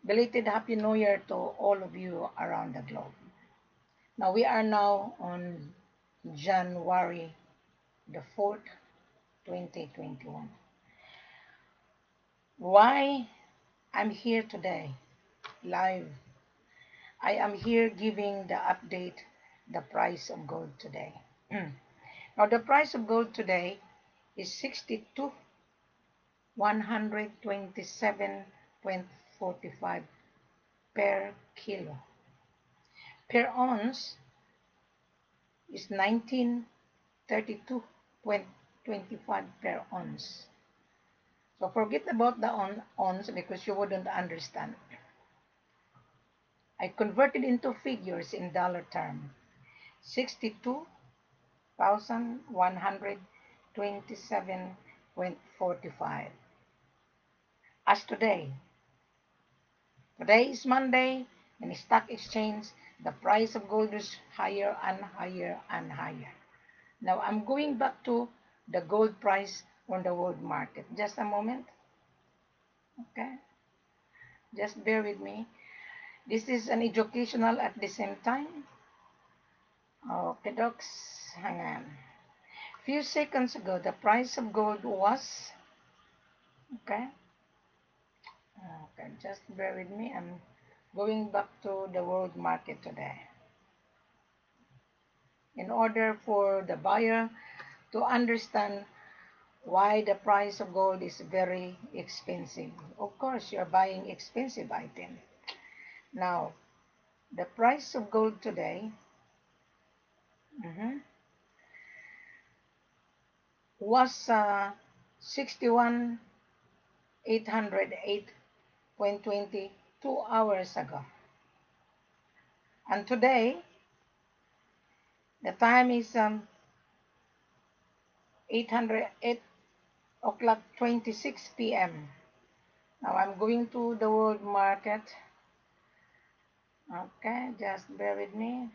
Belated Happy New Year to all of you around the globe. Now we are now on January the 4th, 2021. Why I'm here today, live. I am here giving the update, the price of gold today. Now the price of gold today is 62 127.45 per kilo. Per ounce is 1932.25 per ounce. So forget about the ounce because you wouldn't understand. I converted into figures in dollar term. 62,127.45. As today is Monday, in the stock exchange, the price of gold is higher and higher and higher. Now I'm going back to the gold price on the world market. Just a moment. Okay, just bear with me. This is an educational at the same time. Okay, docs, hang on. Few seconds ago, the price of gold was, okay, okay, just bear with me. I'm going back to the world market today. In order for the buyer to understand why the price of gold is very expensive. Of course, you're buying expensive item. Now, the price of gold today was 61,808.20 2 hours ago. And today, the time is 808 o'clock 26 p.m. Now I'm going to the world market. Okay, just bear with me.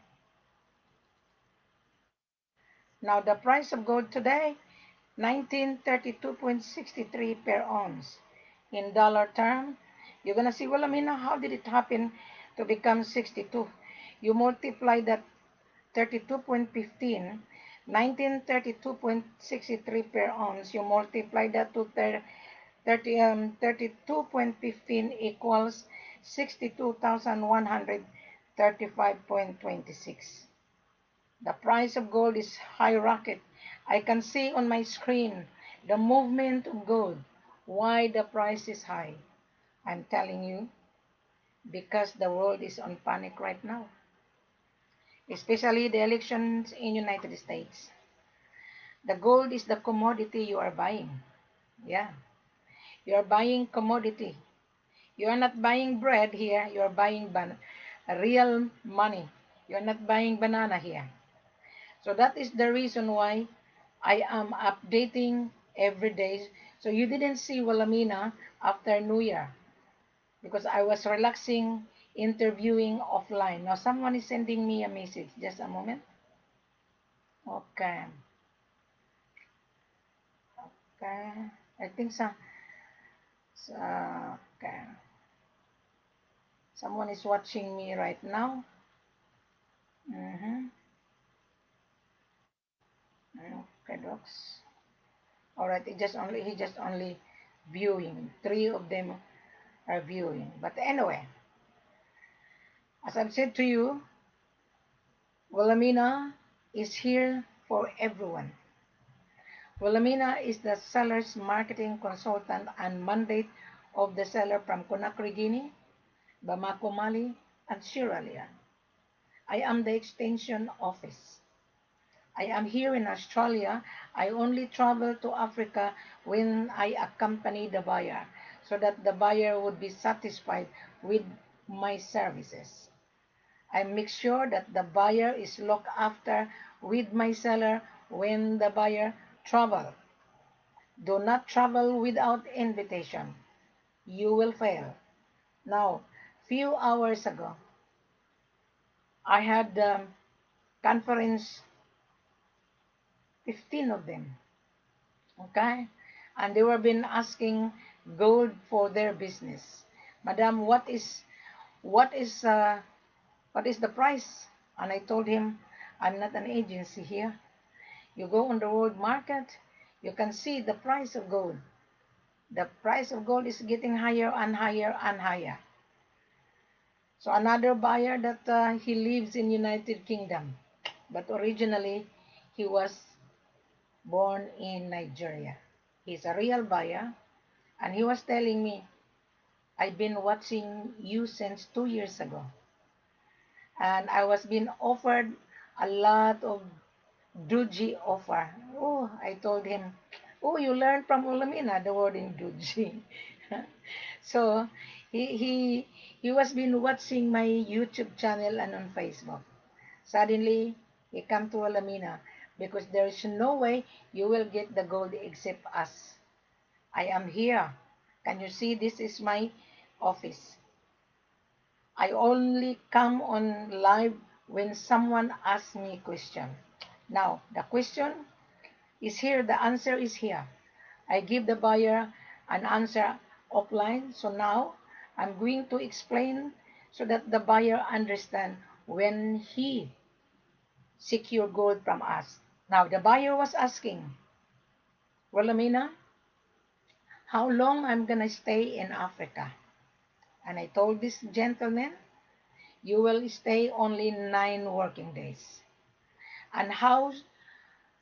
Now the price of gold today, 1932.63 per ounce. In dollar term, you're gonna see, well, Amina, how did it happen to become 62? You multiply that 32.15, 1932.63 per ounce, you multiply that to 32.15 equals 62,135.26. The price of gold is high rocket. I can see on my screen the movement of gold. Why the price is high? I'm telling you, because the world is on panic right now, especially the elections in United States. The gold is the commodity you are buying. Yeah, you are buying commodity. You are not buying bread here. You are buying real money. You are not buying banana here. So that is the reason why I am updating every day. So you didn't see Wilhelmina after New Year because I was relaxing, interviewing offline. Now someone is sending me a message. Just a moment. Okay. Okay. I think okay. Someone is watching me right now. Mm-hmm. Okay, docs. All right. He just only viewing. Three of them are viewing. But anyway, as I've said to you, Wilhelmina is here for everyone. Wilhelmina is the seller's marketing consultant and mandate of the seller from Conakry, Guinea, Bamako, Mali, and Sierra Leone. I am the extension office. I am here in Australia. I only travel to Africa when I accompany the buyer so that the buyer would be satisfied with my services. I make sure that the buyer is looked after with my seller when the buyer travel. Do not travel without invitation. You will fail. Now, few hours ago, I had conference, 15 of them, okay? And they were been asking gold for their business. Madam, what is what is the price? And I told him, I'm not an agency here. You go on the world market, you can see the price of gold. The price of gold is getting higher and higher and higher. So another buyer that he lives in United Kingdom, but originally he was born in Nigeria. He's a real buyer, and he was telling me, I've been watching you since 2 years ago, and I was being offered a lot of Duji offer. Oh, I told him, oh, you learned from Wilhelmina the word in Duji. So he he he was been watching my YouTube channel and on Facebook. Suddenly he come to Wilhelmina because there is no way you will get the gold except us. I am here. Can you see this is my office? I only come on live when someone asks me a question. Now, the question is here, the answer is here. I give the buyer an answer offline. So now I'm going to explain so that the buyer understand when he secure gold from us. Now the buyer was asking, well, Amina, how long I'm gonna stay in Africa? And I told this gentleman, you will stay only 9 working days. And how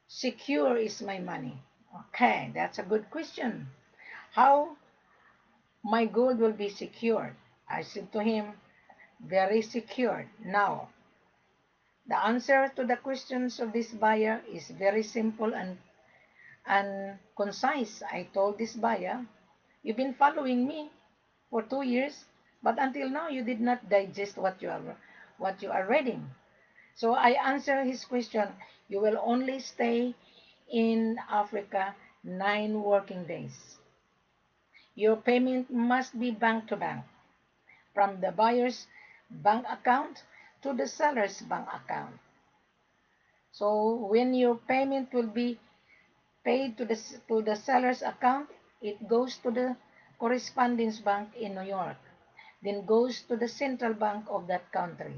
secure is my money? Okay, that's a good question. How my gold will be secured? I said to him, very secured. Now, the answer to the questions of this buyer is very simple and concise. I told this buyer, you've been following me for 2 years, but until now you did not digest what you are reading. So I answer his question. You will only stay in Africa 9 working days. Your payment must be bank to bank, from the buyer's bank account to the seller's bank account. So when your payment will be paid to the seller's account, it goes to the correspondence bank in New York, then goes to the central bank of that country,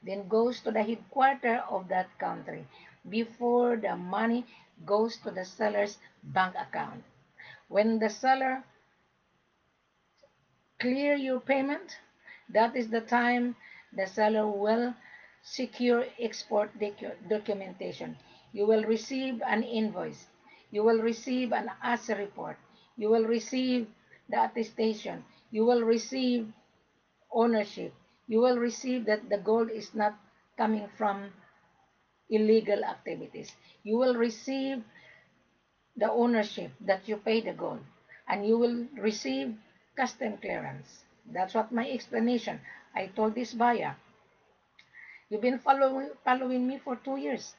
then goes to the headquarters of that country before the money goes to the seller's bank account. When the seller clear your payment, that is the time the seller will secure export documentation. You will receive an invoice. You will receive an asset report. You will receive the attestation. You will receive ownership. You will receive that the gold is not coming from illegal activities. You will receive the ownership that you pay the gold, and you will receive custom clearance. That's what my explanation. I told this buyer, you've been following me for 2 years.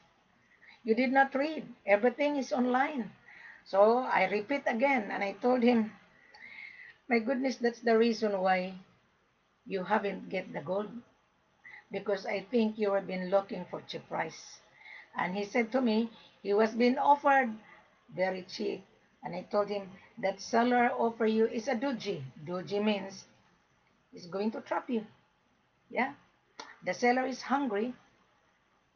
You did not read. Everything is online. So I repeat again, and I told him, my goodness, that's the reason why you haven't get the gold, because I think you have been looking for cheap price. And he said to me, he was being offered very cheap. And I told him, that seller offer you is a doji. Doji means he's going to trap you. Yeah. The seller is hungry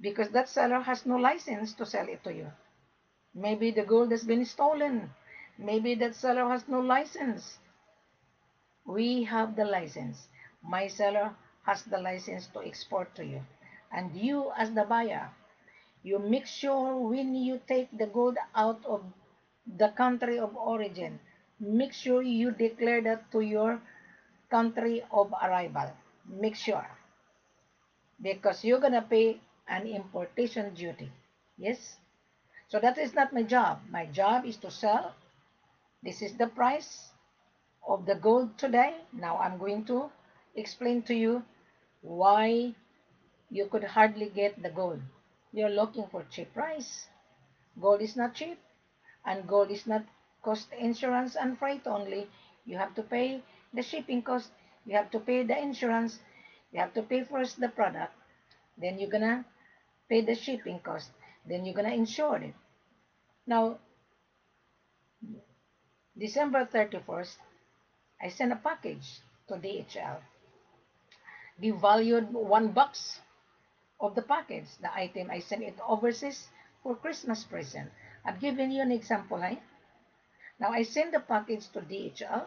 because that seller has no license to sell it to you. Maybe the gold has been stolen. Maybe that seller has no license. We have the license. My seller has the license to export to you. And you, as the buyer, you make sure when you take the gold out of the country of origin, make sure you declare that to your country of arrival. Make sure. Because you're going to pay an importation duty. Yes? So that is not my job. My job is to sell. This is the price of the gold today. Now I'm going to explain to you why you could hardly get the gold. You're looking for cheap price. Gold is not cheap, and gold is not cost insurance and freight only. You have to pay the shipping cost. You have to pay the insurance. You have to pay first the product. Then you're gonna pay the shipping cost. Then you're gonna insure it. Now, December 31st, I sent a package to DHL. They valued $1 of the package, the item. I sent it overseas for Christmas present. I've given you an example, eh? Now I send the package to DHL.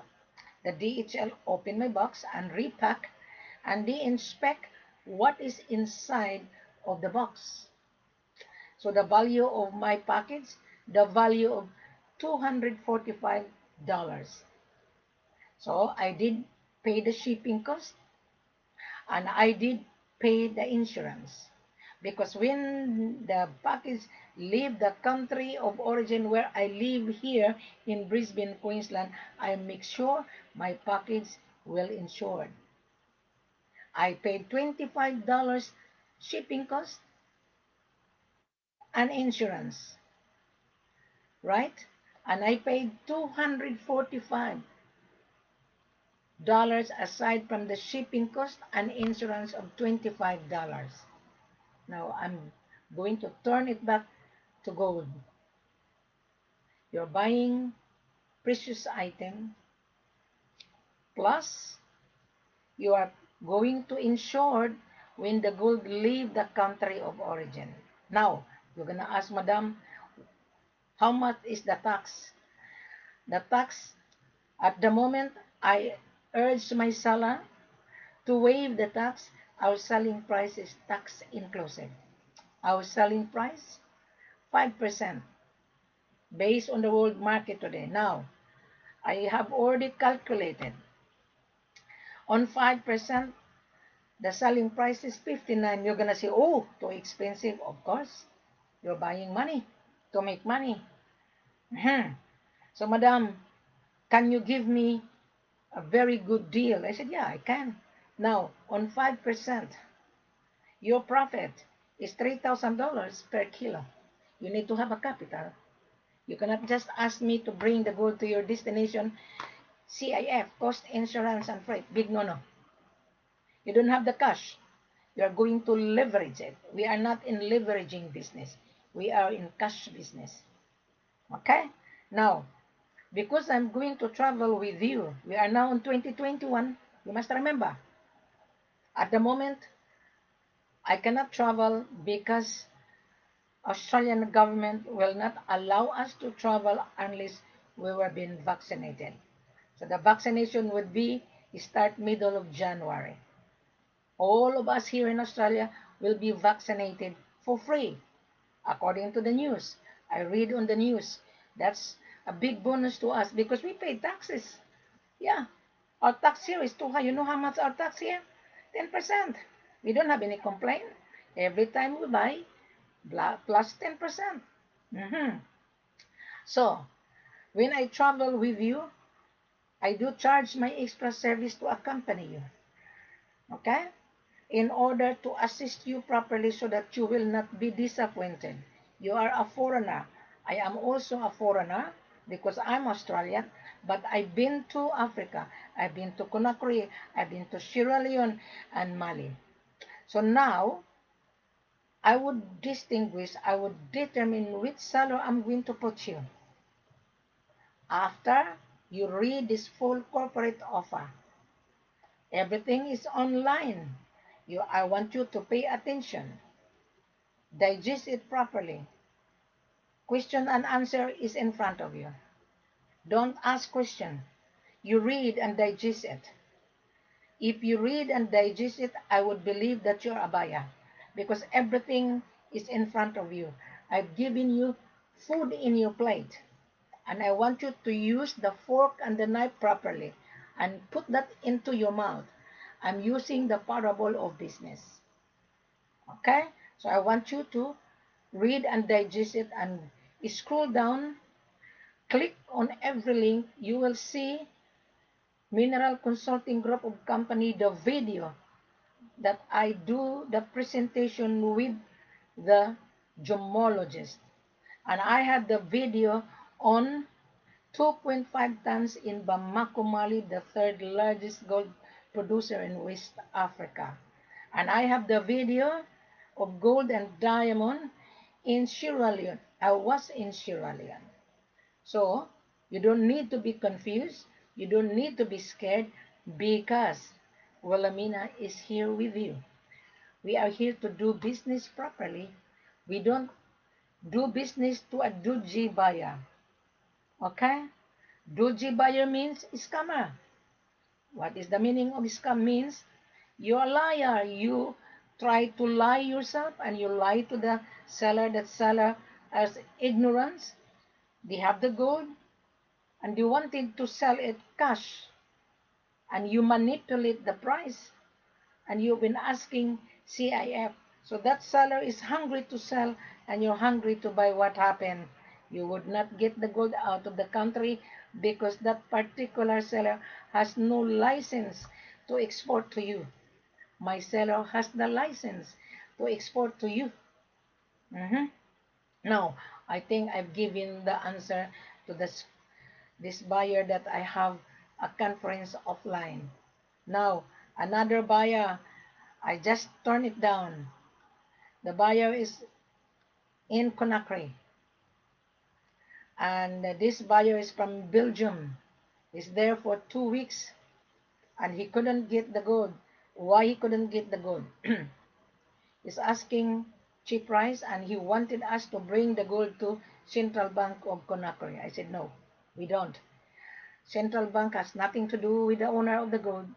The DHL open my box and repack, and they inspect what is inside of the box. So the value of my package, the value of $245. So I did pay the shipping cost, and I did pay the insurance. Because when the package leave the country of origin where I live here in Brisbane, Queensland, I make sure my package will insured. I paid $25 shipping cost and insurance, right? And I paid $245 aside from the shipping cost and insurance of $25. Now I'm going to turn it back to gold. You're buying precious item, plus you are going to insure when the gold leave the country of origin. Now, you're going to ask, Madam, how much is the tax? The tax, at the moment, I urge my seller to waive the tax. Our selling price is tax inclusive. Our selling price, 5% based on the world market today. Now, I have already calculated. On 5%, the selling price is 59. You're going to say, oh, too expensive. Of course, you're buying money to make money. So, Madam, can you give me a very good deal? I said, yeah, I can. Now, on 5%, your profit is $3,000 per kilo. You need to have a capital. You cannot just ask me to bring the gold to your destination. CIF, cost, insurance, and freight. Big no-no. You don't have the cash. You are going to leverage it. We are not in leveraging business. We are in cash business. Okay? Now, because I'm going to travel with you, we are now in 2021. You must remember, at the moment, I cannot travel because Australian government will not allow us to travel unless we were being vaccinated. So the vaccination would be start middle of January. All of us here in Australia will be vaccinated for free, according to the news. I read on the news. That's a big bonus to us because we pay taxes. Yeah, our tax here is too high. You know how much our tax here? 10%. We don't have any complaint. Every time we buy, plus 10%. So, when I travel with you, I do charge my extra service to accompany you. Okay? In order to assist you properly so that you will not be disappointed. You are a foreigner. I am also a foreigner because I'm Australian, but I've been to Africa. I've been to Conakry. I've been to Sierra Leone and Mali. So now, I would distinguish, I would determine which seller I'm going to put you. After you read this full corporate offer, everything is online. I want you to pay attention. Digest it properly. Question and answer is in front of you. Don't ask question. You read and digest it. If you read and digest it, I would believe that you're a buyer because everything is in front of you. I've given you food in your plate, and I want you to use the fork and the knife properly and put that into your mouth. I'm using the parable of business. Okay? So I want you to read and digest it and scroll down, click on every link. You will see Mineral Consulting Group of Company, the video that I do the presentation with the gemologist. And I have the video on 2.5 tons in Bamako, Mali, the third largest gold producer in West Africa. And I have the video of gold and diamond in Sierra Leone. I was in Sierra Leone. So, you don't need to be confused. You don't need to be scared. because Wilhelmina is here with you. We are here to do business properly. We don't do business to a dodgy buyer. Okay? Dodgy buyer means scammer. What is the meaning of scam? Means you're a liar. You try to lie yourself and you lie to the seller. That seller has ignorance. They have the gold and they wanted to sell it cash and you manipulate the price and you've been asking CIF. So that seller is hungry to sell and you're hungry to buy. What happened? You would not get the gold out of the country because that particular seller has no license to export to you. My seller has the license to export to you. Mhm. Now, I think I've given the answer to this buyer that I have a conference offline. Now, another buyer, I just turn it down. The buyer is in Conakry, and this buyer is from Belgium. He's there for 2 weeks, and he couldn't get the gold. Why he couldn't get the gold? He's asking cheap price, and he wanted us to bring the gold to Central Bank of Conakry. I said no, we don't. Central Bank has nothing to do with the owner of the gold.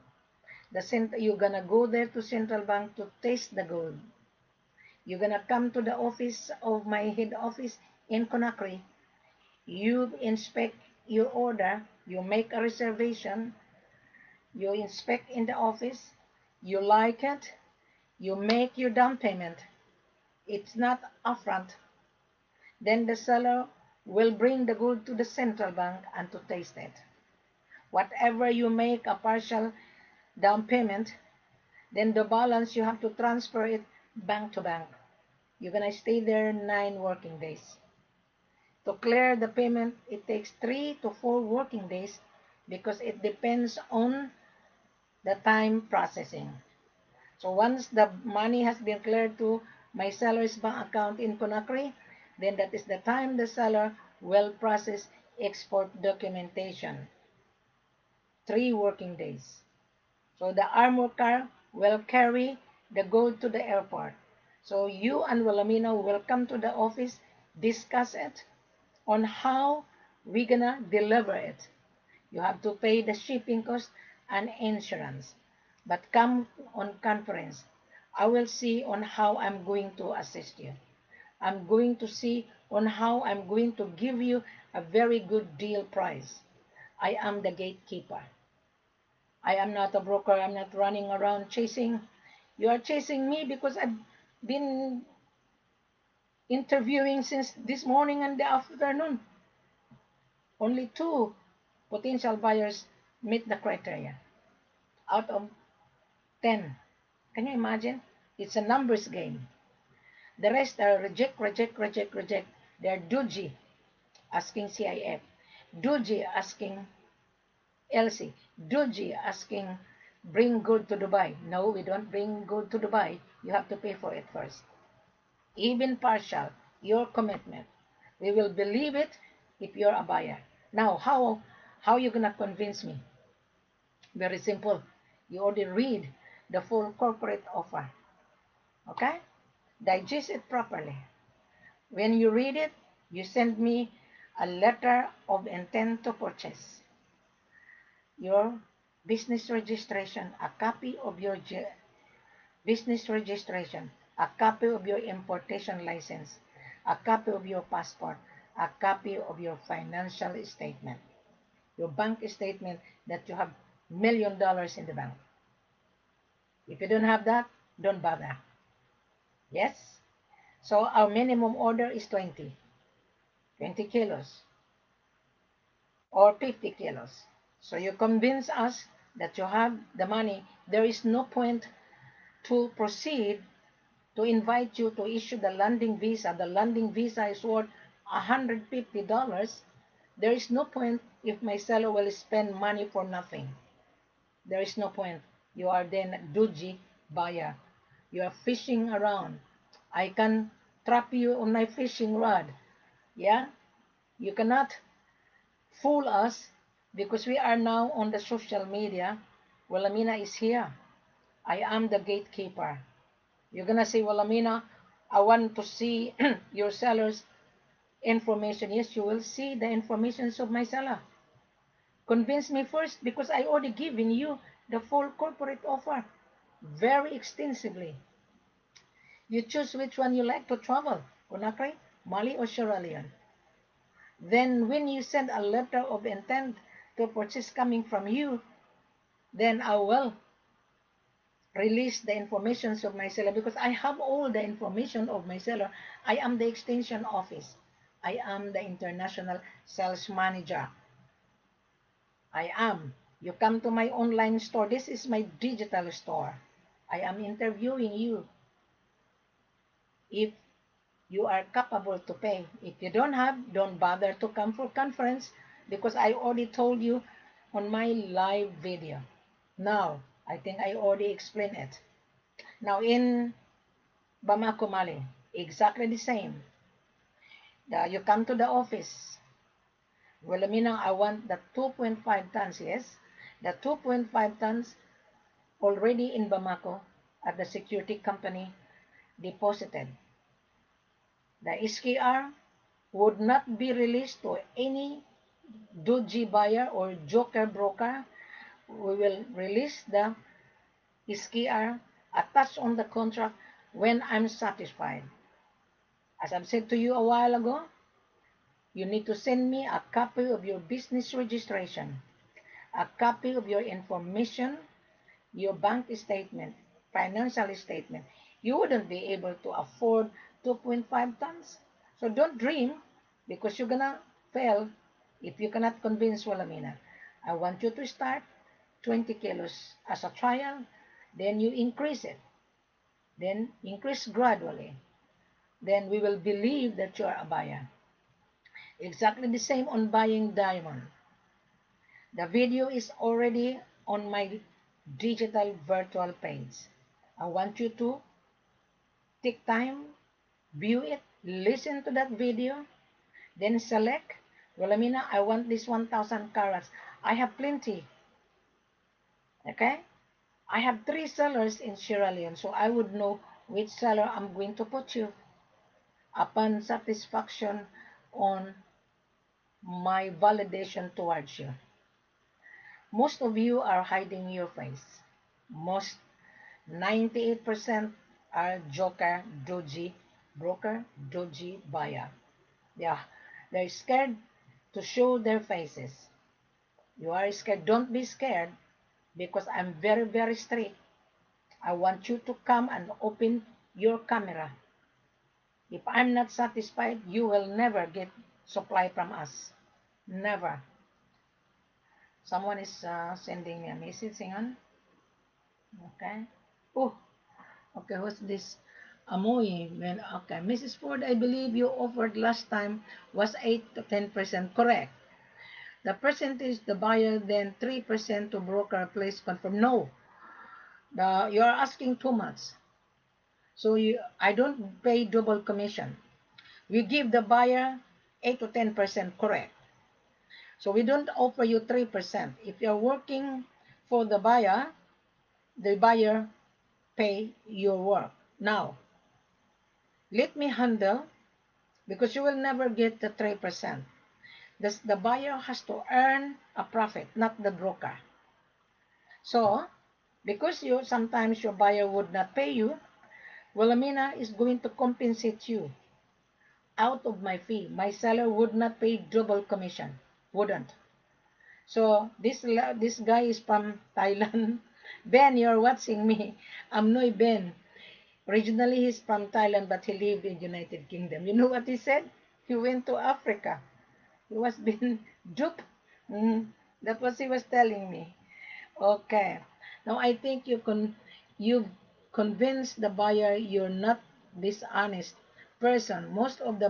You're gonna go there to Central Bank to taste the gold. You're gonna come to the office of my head office in Conakry. You inspect your order, you make a reservation, you inspect in the office, you like it, you make your down payment. It's not upfront. Then the seller will bring the good to the central bank and to taste it. Whatever you make a partial down payment, then the balance you have to transfer it bank to bank. You're gonna stay there 9 working days. To clear the payment, it takes 3 to 4 working days because it depends on the time processing. So once the money has been cleared to my seller's bank account in Conakry, then that is the time the seller will process export documentation. 3 working days. So the armor car will carry the gold to the airport. So you and Wilhelmina will come to the office, discuss it on how we're gonna deliver it. You have to pay the shipping cost and insurance. But come on conference. I will see on how I'm going to assist you. I'm going to see on how I'm going to give you a very good deal price. I am the gatekeeper. I am not a broker. I'm not running around chasing. You are chasing me because I've been interviewing since this morning and the afternoon. Only 2 potential buyers meet the criteria out of 10. Can you imagine? It's a numbers game. The rest are reject, reject, reject, reject. They're dodgy asking CIF, dodgy asking LC, dodgy asking bring good to Dubai. No, we don't bring good to Dubai. You have to pay for it first. Even partial, your commitment. We will believe it if you're a buyer. Now, how you gonna convince me? Very simple. You already read the full corporate offer. Okay? Digest it properly. When you read it, you send me a letter of intent to purchase, your business registration, a copy of your business registration, a copy of your importation license, a copy of your passport, a copy of your financial statement, your bank statement that you have $1 million in the bank. If you don't have that, don't bother. Yes? So our minimum order is 20 kilos or 50 kilos. So you convince us that you have the money. There is no point to proceed to invite you to issue the landing visa. The landing visa is worth $150. There is no point if my seller will spend money for nothing. There is no point. You are then a dodgy buyer. You are fishing around. I can trap you on my fishing rod. Yeah? You cannot fool us because we are now on the social media. Wilhelmina is here. I am the gatekeeper. You're gonna say, Wilhelmina, I want to see your seller's information. Yes, you will see the information of my seller. Convince me first because I already given you the full corporate offer very extensively. You choose which one you like to travel, Conakry, Mali, or Sierra Leone. Then when you send a letter of intent to purchase coming from you, then I will release the information of my seller because I have all the information of my seller. I am the extension office. I am the international sales manager. I am. You come to my online store. This is my digital store. I am interviewing you if you are capable to pay. If you don't have, don't bother to come for conference because I already told you on my live video. Now, I think I already explained it. Now, in Bamako, Mali, exactly the same. You come to the office. Well, meaning I want the 2.5 tons, yes? The 2.5 tons already in Bamako at the security company deposited. The SKR would not be released to any doji buyer or joker broker. We will release the SKR attached on the contract when I'm satisfied. As I've said to you a while ago, you need to send me a copy of your business registration, a copy of your information, your bank statement, financial statement. You wouldn't be able to afford 2.5 tons. So don't dream because you're gonna fail if you cannot convince Wilhelmina. I want you to start 20 kilos as a trial, then you increase it, then increase gradually. Then we will believe that you are a buyer. Exactly the same on buying diamond. The video is already on my digital virtual page. I want you to take time, view it, listen to that video, then select. Wilhelmina, I want this 1,000 carats. I have plenty. Okay? I have 3 sellers in Sierra Leone, so I would know which seller I'm going to put you upon satisfaction on my validation towards you. Most of you are hiding your face. Most 98% are joker, doji, broker, doji, buyer. Yeah, they're scared to show their faces. You are scared. Don't be scared because I'm very, very strict. I want you to come and open your camera. If I'm not satisfied, you will never get supply from us. Never. Someone is sending me a message. Hang on. Okay. Oh, okay. What's this? Amoy. Okay. Mrs. Ford, I believe you offered last time was 8 to 10%. Correct. The percentage the buyer, then 3% to broker, please confirm. No. You are asking too much. So I don't pay double commission. We give the buyer 8 to 10%, correct. So we don't offer you 3%. If you're working for the buyer pay your work. Now, let me handle, because you will never get the 3%. The buyer has to earn a profit, not the broker. So, because sometimes your buyer would not pay you, Wilhelmina is going to compensate you out of my fee. My seller would not pay double commission. Wouldn't. So this guy is from Thailand. Ben, you're watching me. Amnoy Ben. Originally he's from Thailand, but he lived in United Kingdom. You know what he said? He went to Africa. He was being duped. That was he was telling me. Okay. Now I think you've convinced the buyer you're not dishonest person. Most of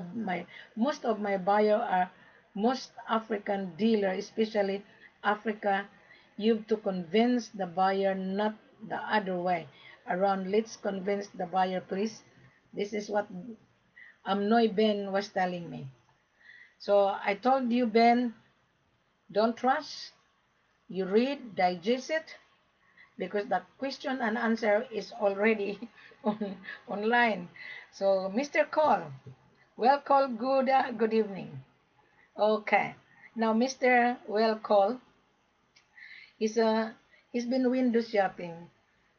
my buyer are most African dealer, especially Africa. You've to convince the buyer, not the other way around. Let's convince the buyer, please. This is what Amnoy Ben was telling me. So I told you, Ben, don't trust. You read, digest it, because the question and answer is already online. So, Mr. Cole, well call, good evening. Okay. Now, Mr. Well call is he's been window shopping.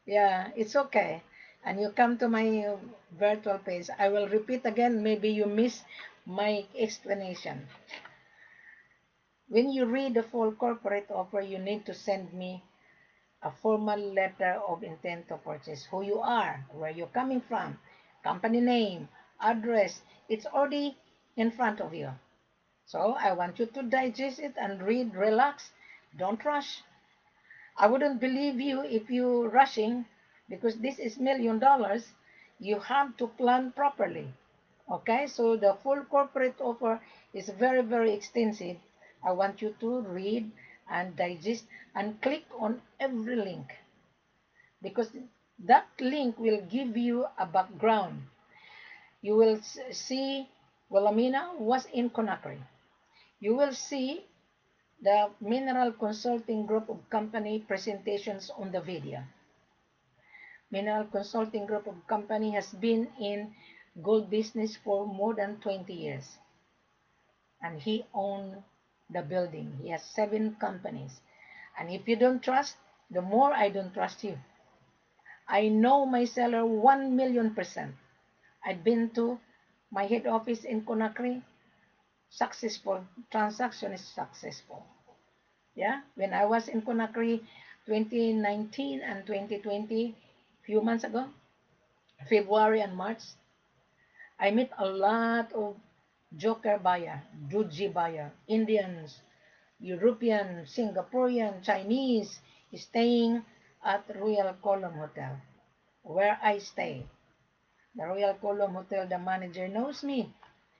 Yeah, it's okay. And you come to my virtual page. I will repeat again. Maybe you miss my explanation. When you read the full corporate offer, you need to send me a formal letter of intent to purchase. Who you are, where you're coming from, company name, address. It's already in front of you. So I want you to digest it and read, relax. Don't rush. I wouldn't believe you if you're rushing because this is $1 million. You have to plan properly. Okay, so the full corporate offer is very, very extensive. I want you to read and digest and click on every link because that link will give you a background. You will see Wilhelmina was in Conakry. You will see the Mineral Consulting Group of Company presentations on the video. Mineral Consulting Group of Company has been in gold business for more than 20 years. And he owned the building. He has 7 companies. And if you don't trust, the more I don't trust you. I know my seller 1,000,000%. I've been to my head office in Conakry. Successful. Transaction is successful. Yeah, when I was in Conakry 2019 and 2020, few months ago, February and March, I met a lot of joker buyer, Juji buyer, Indians, European, Singaporean, Chinese, staying at Royal Column Hotel, where I stay. The Royal Column Hotel, the manager knows me.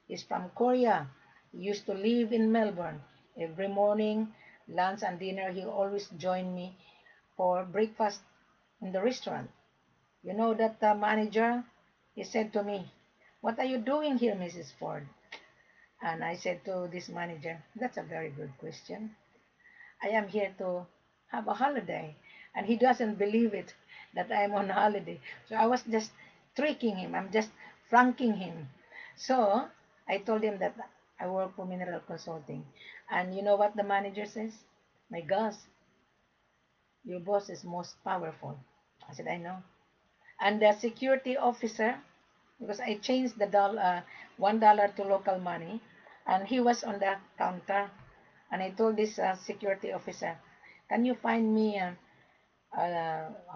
He's from Korea. He used to live in Melbourne. Every morning, lunch and dinner, he always joined me for breakfast in the restaurant. You know that the manager, he said to me, "What are you doing here, Mrs. Ford?" And I said to this manager, "That's a very good question. I am here to have a holiday." And he doesn't believe it that I'm on holiday. So I was just tricking him. I'm just franking him. So I told him that I work for Mineral Consulting. And you know what the manager says? "My gosh, your boss is most powerful." I said, "I know." And the security officer, because I changed the $1 to local money, and he was on the counter, and I told this security officer, "Can you find me a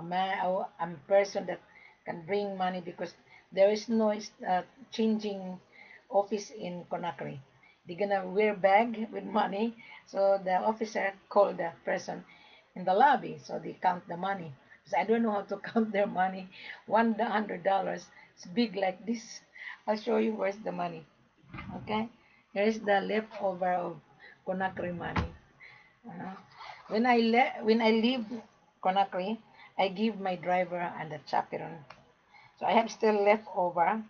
man, a person that can bring money because there is no changing office in Conakry. They're gonna wear bag with money." So the officer called the person in the lobby, so they count the money. Because I don't know how to count their money. $100, it's big like this. I'll show you where's the money. Okay, here's the leftover of Conakry money. Uh, when I leave Conakry, I give my driver and the chaperone. So I have still left over.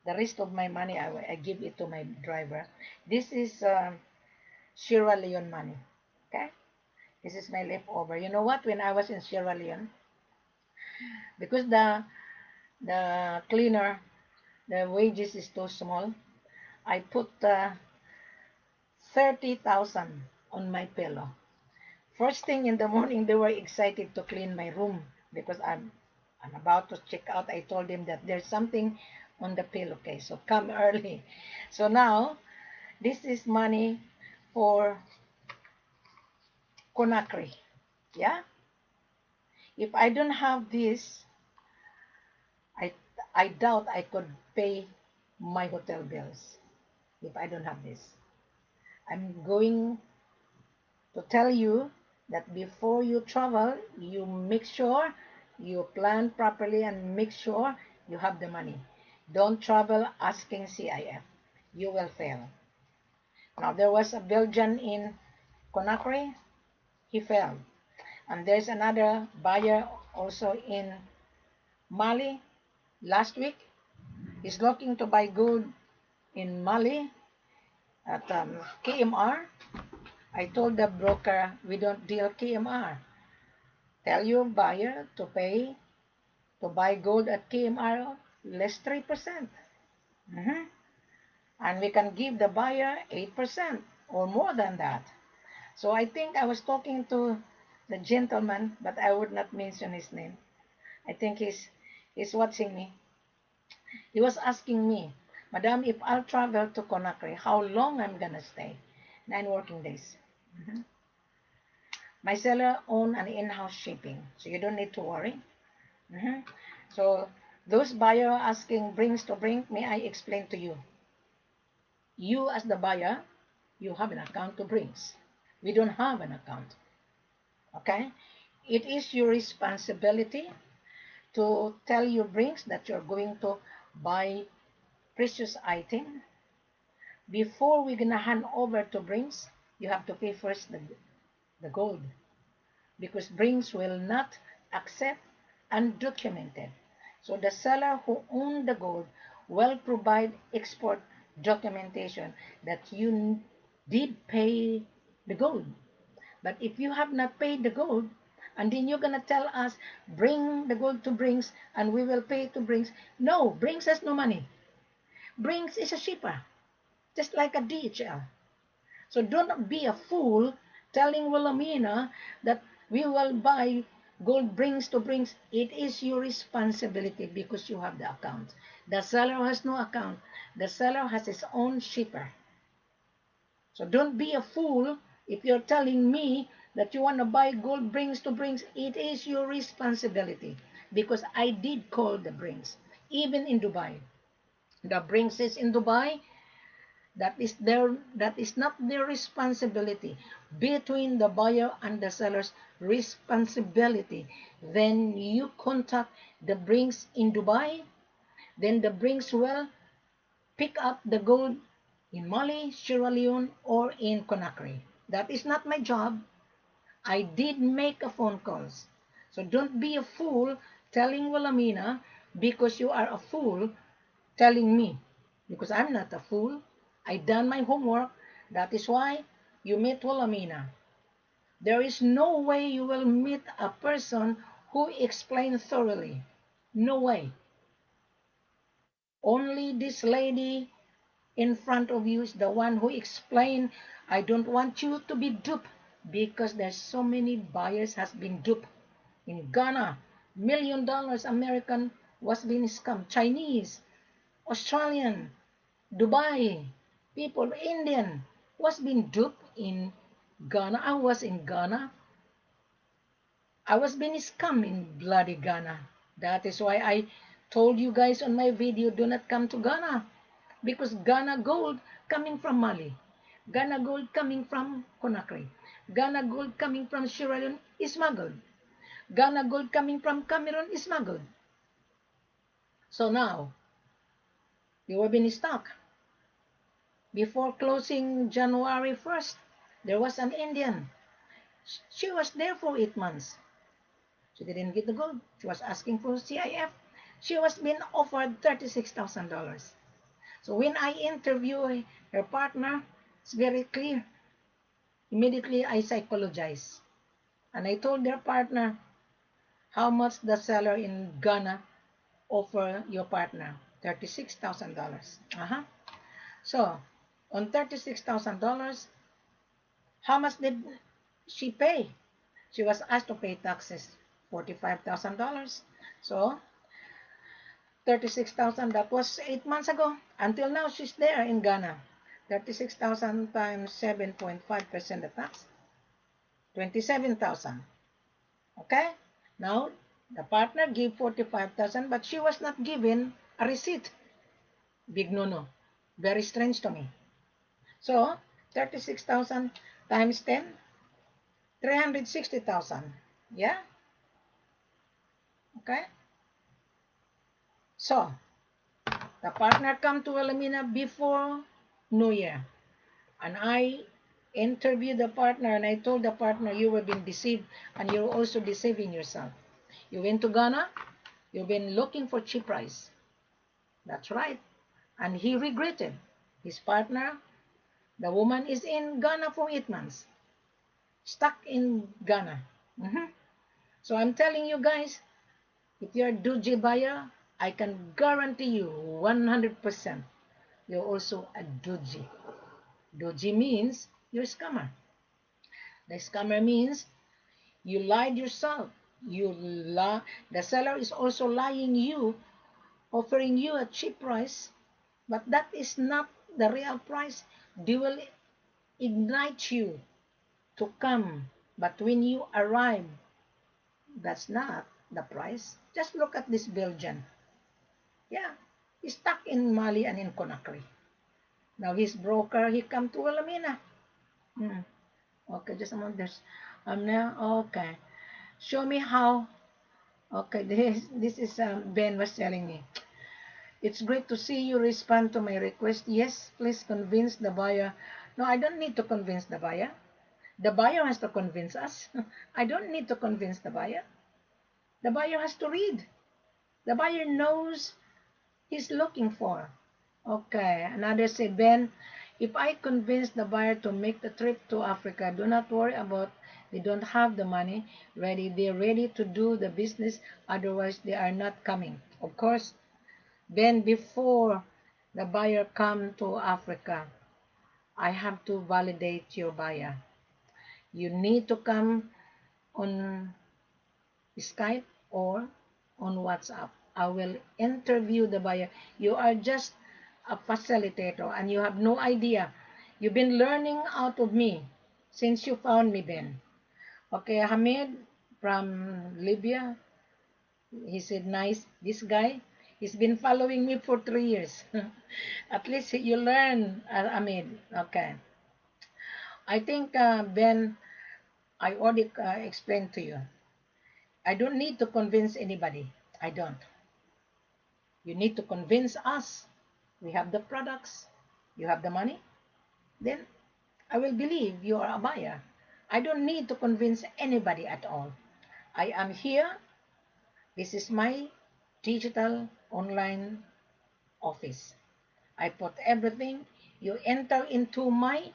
The rest of my money, I give it to my driver. This is Sierra Leone money. Okay, this is my leftover. You know what? When I was in Sierra Leone, because the cleaner, the wages is too small, I put 30,000 on my pillow. First thing in the morning, they were excited to clean my room because I'm about to check out. I told them that there's something on the pillowcase, so come early. So now, this is money for Conakry. Yeah? If I don't have this, I, I doubt I could pay my hotel bills if I don't have this. I'm going to tell you that before you travel, you make sure you plan properly and make sure you have the money. Don't travel asking CIF. You will fail. Now, there was a Belgian in Conakry. He failed. And there's another buyer also in Mali last week. He's looking to buy gold in Mali at KMR. I told the broker we don't deal KMR. Tell your buyer to buy gold at KMR less 3%. Mhm. And we can give the buyer 8% or more than that. So I think I was talking to the gentleman, but I would not mention his name. I think he's watching me. He was asking me, Madam, if I'll travel to Conakry, how long I'm gonna stay? 9 working days. Mhm. My seller own an in-house shipping, so you don't need to worry. Mhm. So those buyer asking brings to bring, may I explain to you? You as the buyer, you have an account to brings. We don't have an account. Okay? It is your responsibility to tell your brings that you're going to buy precious item. Before we're gonna hand over to brings, you have to pay first the gold, because brings will not accept undocumented. So the seller who owned the gold will provide export documentation that you did pay the gold. But if you have not paid the gold, and then you're gonna tell us, bring the gold to Brinks and we will pay to Brinks. No, Brinks has no money. Brinks is a shipper, just like a DHL. So don't be a fool telling Wilhelmina that we will buy gold Brinks to Brinks. It is your responsibility because you have the account. The seller has no account. The seller has his own shipper. So don't be a fool if you're telling me that you want to buy gold brings to brings. It is your responsibility because I did call the brings, even in Dubai. The brings is in Dubai. That is not their responsibility. Between the buyer and the seller's responsibility. Then you contact the brings in Dubai. Then the brings will pick up the gold in Mali, Sierra Leone, or in Conakry. That is not my job. I did make a phone calls. So don't be a fool telling Wilhelmina because you are a fool telling me. Because I'm not a fool. I done my homework. That is why you meet Wilhelmina. There is no way you will meet a person who explains thoroughly. No way. Only this lady in front of you is the one who explained, I don't want you to be duped because there's so many buyers has been duped. In Ghana, $1 million American was being scammed. Chinese, Australian, Dubai, people, Indian was being duped in Ghana. I was in Ghana. I was being scammed in bloody Ghana. That is why I told you guys on my video, do not come to Ghana. Because Ghana gold coming from Mali, Ghana gold coming from Conakry, Ghana gold coming from Sierra Leone is smuggled, Ghana gold coming from Cameroon is smuggled. So now, you have been stuck. Before closing January 1st, there was an Indian. She was there for 8 months. She didn't get the gold. She was asking for CIF. She was being offered $36,000. So when I interview her partner, it's very clear. Immediately I psychologized. And I told their partner how much the seller in Ghana offer your partner. $36,000. So on $36,000, how much did she pay? She was asked to pay taxes, $45,000. So 36,000, that was 8 months ago. Until now, she's there in Ghana. 36,000 times 7.5% of tax, 27,000. Okay? Now, the partner gave 45,000, but she was not given a receipt. Big no-no. Very strange to me. So, 36,000 times 10, 360,000. Yeah? Okay? So, the partner come to Wilhelmina before New Year. And I interviewed the partner and I told the partner, you were being deceived and you're also deceiving yourself. You went to Ghana, you've been looking for cheap price. That's right. And he regretted. His partner, the woman is in Ghana for 8 months. Stuck in Ghana. Mhm. So I'm telling you guys, if you're a doji buyer, I can guarantee you 100% you're also a doji. Doji means you're a scammer. The scammer means you lied yourself. The seller is also lying you, offering you a cheap price, but that is not the real price. They will ignite you to come, but when you arrive, that's not the price. Just look at this Belgian. Yeah, he's stuck in Mali and in Conakry. Now his broker, he come to Wilhelmina. Hmm. Okay, just a moment. Now, okay. Show me how. Okay, this is Ben was telling me. It's great to see you respond to my request. Yes, please convince the buyer. No, I don't need to convince the buyer. The buyer has to convince us. I don't need to convince the buyer. The buyer has to read. The buyer knows he's looking for. Okay, another say, Ben, if I convince the buyer to make the trip to Africa, do not worry about they don't have the money ready. They're ready to do the business, otherwise they are not coming. Of course, Ben, before the buyer come to Africa, I have to validate your buyer. You need to come on Skype or on WhatsApp. I will interview the buyer. You are just a facilitator and you have no idea. You've been learning out of me since you found me, Ben. Okay, Hamid from Libya, he said, nice. This guy, he's been following me for 3 years. At least you learn, Hamid. Okay. I think, Ben, I already explained to you. I don't need to convince anybody. I don't. You need to convince us. We have the products. You have the money. Then I will believe you are a buyer. I don't need to convince anybody at all. I am here. This is my digital online office. I put everything. You enter into my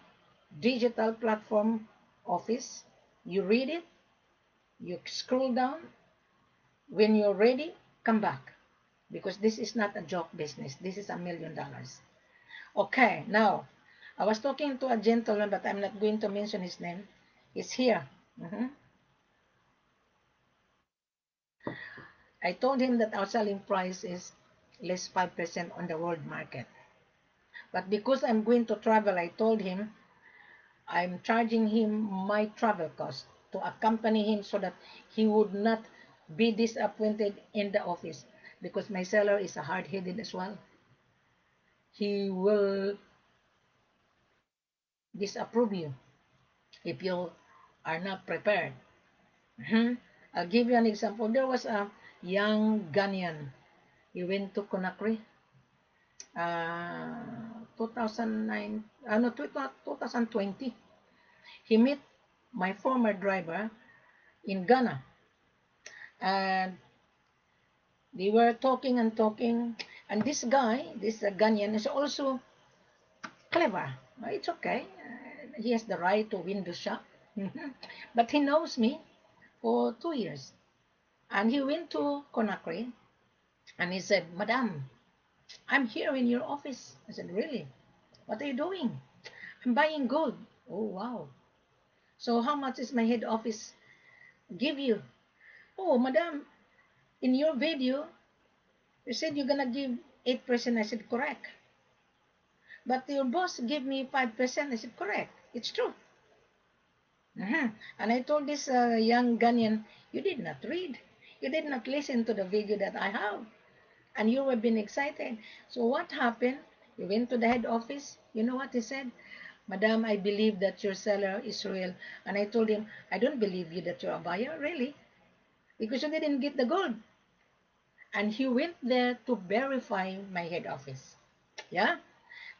digital platform office. You read it. You scroll down. When you're ready, come back. Because this is not a joke business. This is $1 million. Okay, now, I was talking to a gentleman, but I'm not going to mention his name. He's here. I told him that our selling price is less 5% on the world market. But because I'm going to travel, I told him I'm charging him my travel cost to accompany him so that he would not be disappointed in the office because my seller is a hard-headed as well. He will disapprove you if you are not prepared. I'll give you an example. There was a young Ghanaian. He went to Conakry, 2009, no, 2020. He met my former driver in Ghana, and they were talking and talking. And this guy, this Ghanaian, is also clever. It's okay. He has the right to window shop. But he knows me for 2 years. And he went to Conakry and he said, Madam, I'm here in your office. I said, really? What are you doing? I'm buying gold. Oh, wow. So how much is my head office give you? Oh, Madam, in your video, you said you're going to give 8%. I said, correct. But your boss gave me 5%. I said, correct. It's true. And I told this young Ghanaian, you did not read. You did not listen to the video that I have. And you have been excited. So what happened? You went to the head office. You know what he said? Madam, I believe that your seller is real. And I told him, I don't believe you that you're a buyer, really. Because you didn't get the gold. And he went there to verify my head office. Yeah?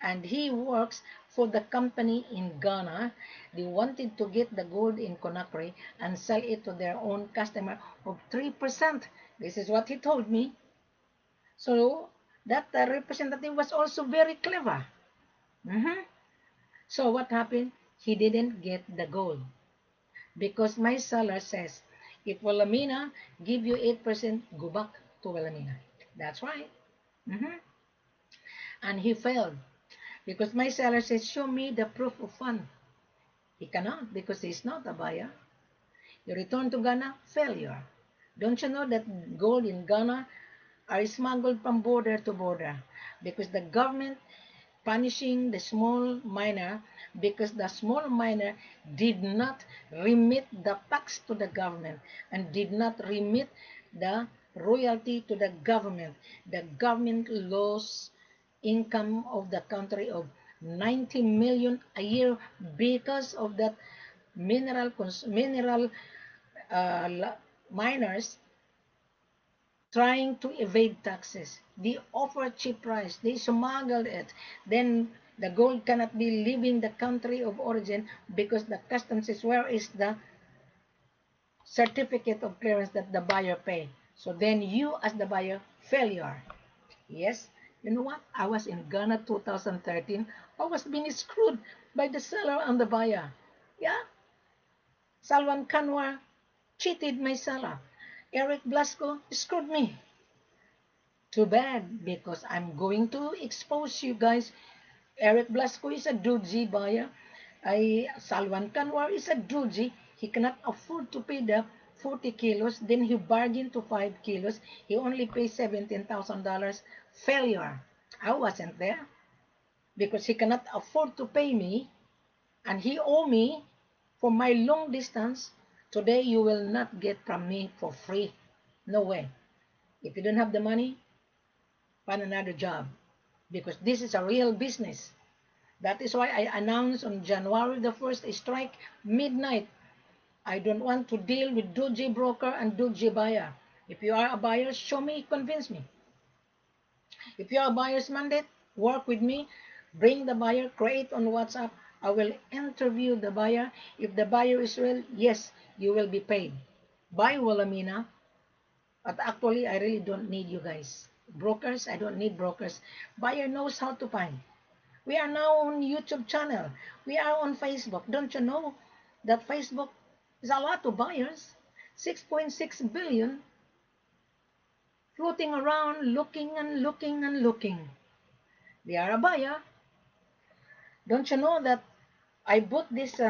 And he works for the company in Ghana. They wanted to get the gold in Conakry and sell it to their own customer of 3%. This is what he told me. So that representative was also very clever. So what happened? He didn't get the gold because my seller says, If Wilhelmina give you 8%, go back to Wilhelmina. That's right. Mm-hmm. And he failed because my seller says, show me the proof of fund. He cannot because he's not a buyer. You return to Ghana, failure. Don't you know that gold in Ghana are smuggled from border to border because the government punishing the small miner because the small miner did not remit the tax to the government and did not remit the royalty to the government. The government lost income of the country of 90 million a year because of that mineral miners trying to evade taxes. They offer cheap price. They smuggle it. Then the gold cannot be leaving the country of origin because the customs says, where is the certificate of clearance that the buyer pay? So then you as the buyer, failure. Yes. You know what? I was in Ghana 2013. I was being screwed by the seller and the buyer. Yeah. Salwan Kanwar cheated my seller. Eric Blasco screwed me. Too bad, because I'm going to expose you guys. Eric Blasco is a dodgy buyer. Salwan Kanwar is a dodgy. He cannot afford to pay the 40 kilos. Then he bargained to 5 kilos. He only pays $17,000. Failure. I wasn't there because he cannot afford to pay me and he owe me for my long distance. Today you will not get from me for free. No way. If you don't have the money, find another job because this is a real business. That is why I announced on January the 1st a strike midnight. I don't want to deal with dodgy broker and dodgy buyer. If you are a buyer, show me, convince me. If you are a buyer's mandate, work with me, bring the buyer, create on WhatsApp. I will interview the buyer. If the buyer is real, yes, you will be paid. By Wilhelmina, but actually, I really don't need you guys. Brokers, I don't need brokers. Buyer knows how to find. We are now on YouTube channel. We are on Facebook. Don't you know that Facebook is a lot of buyers? 6.6 billion floating around looking and looking and looking. They are a buyer. Don't you know that I bought this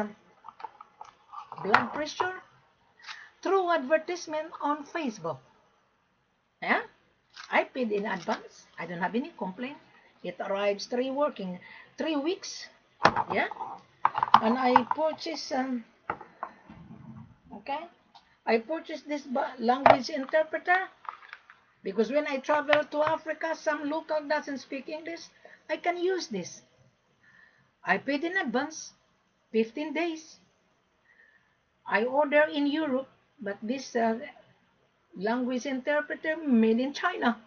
blood pressure through advertisement on Facebook? Yeah? I paid in advance. I don't have any complaint. It arrives 3 weeks. Yeah? And I purchased, okay? I purchased this language interpreter because when I travel to Africa, some local doesn't speak English. I can use this. I paid in advance, 15 days. I order in Europe, but this language interpreter made in China.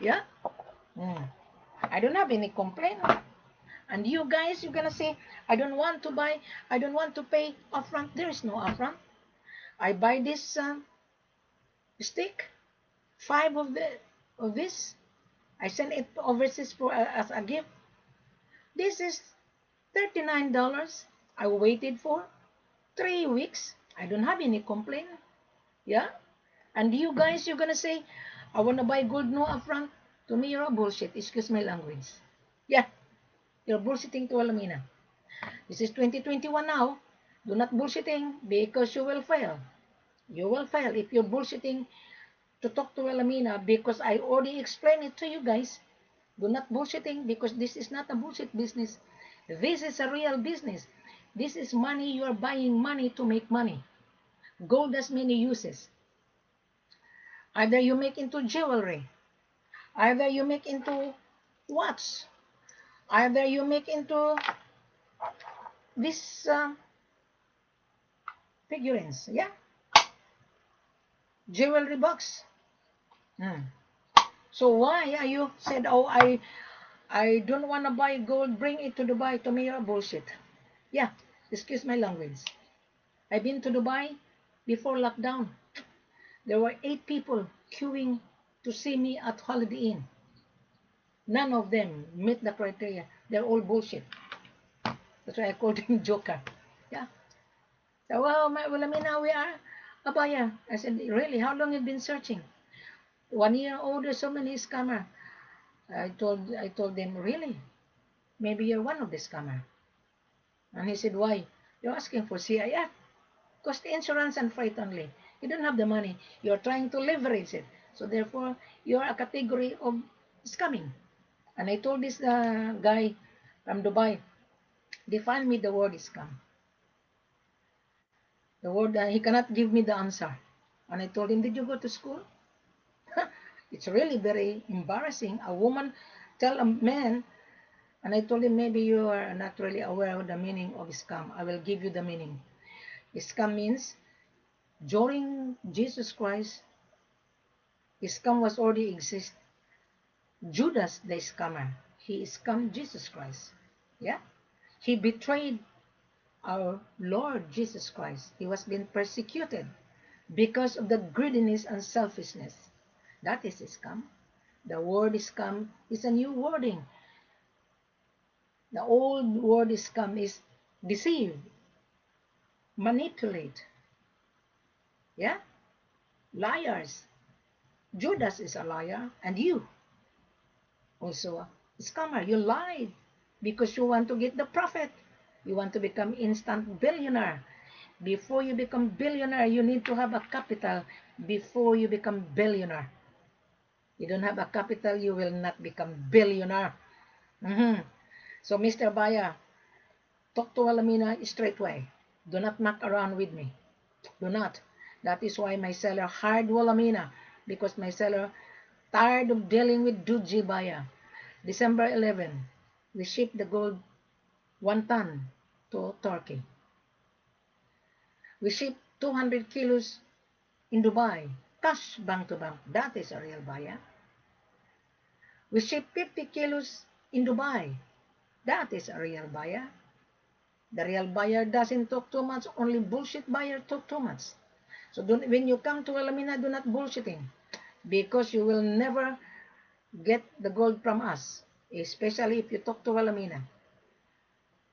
Yeah? Mm. I don't have any complaint. And you guys, you're gonna say, I don't want to buy, I don't want to pay upfront. There is no upfront. I buy this stick, 5 of this. I send it overseas for as a gift. This is $39. I waited for 3 weeks. I don't have any complaint. Yeah. And you guys, you're gonna say, I wanna buy gold no upfront. To me, you're a bullshit. Excuse my language. Yeah. You're bullshitting to Wilhelmina. This is 2021 now. Do not bullshitting because you will fail. You will fail if you're bullshitting to talk to Wilhelmina because I already explained it to you guys. Do not bullshitting because this is not a bullshit business. This is a real business. This is money. You are buying money to make money. Gold has many uses. Either you make into jewelry. Either you make into watch. Either you make into this figurines. Yeah. Jewelry box. Hmm. So why are you said, oh, I don't want to buy gold, bring it to Dubai. To me, you're bullshit. Yeah, excuse my language. I've been to Dubai before lockdown. There were 8 people queuing to see me at Holiday Inn. None of them meet the criteria. They're all bullshit. That's why I called him Joker. Yeah. So, well, I mean, now we are. Abaya. I said, really? How long have you been searching? 1 year. Oh, there's so many scammer. I told them, really? Maybe you're one of the scammer. And he said, why? You're asking for CIF. Because the insurance and freight only. You don't have the money. You're trying to leverage it. So therefore, you're a category of scamming. And I told this guy from Dubai, define me the word scam. The word, he cannot give me the answer. And I told him, did you go to school? It's really very embarrassing. A woman tell a man, and I told him, maybe you are not really aware of the meaning of scam. I will give you the meaning. Scam means during Jesus Christ, scam was already exist. Judas the scammer, he scammed Jesus Christ. Yeah, he betrayed our Lord Jesus Christ. He was being persecuted because of the greediness and selfishness. That is scam. The word scam is a new wording. The old word scam is deceive, manipulate. Yeah, liars. Judas is a liar, and you also a scammer. You lied because you want to get the profit. You want to become instant billionaire. Before you become billionaire, you need to have a capital before you become billionaire. You don't have a capital, you will not become billionaire. Mhm. So, Mr. Baya, talk to Wilhelmina straight away. Do not muck around with me. Do not. That is why my seller hired Wilhelmina, because my seller tired of dealing with Duji Baya. December 11, we shipped the gold 1 ton to Turkey. We shipped 200 kilos in Dubai, cash bank to bank. That is a real buyer. We ship 50 kilos in Dubai. That is a real buyer. The real buyer doesn't talk too much. Only bullshit buyer talk too much. So when you come to Wilhelmina, do not bullshitting. Because you will never get the gold from us. Especially if you talk to Wilhelmina.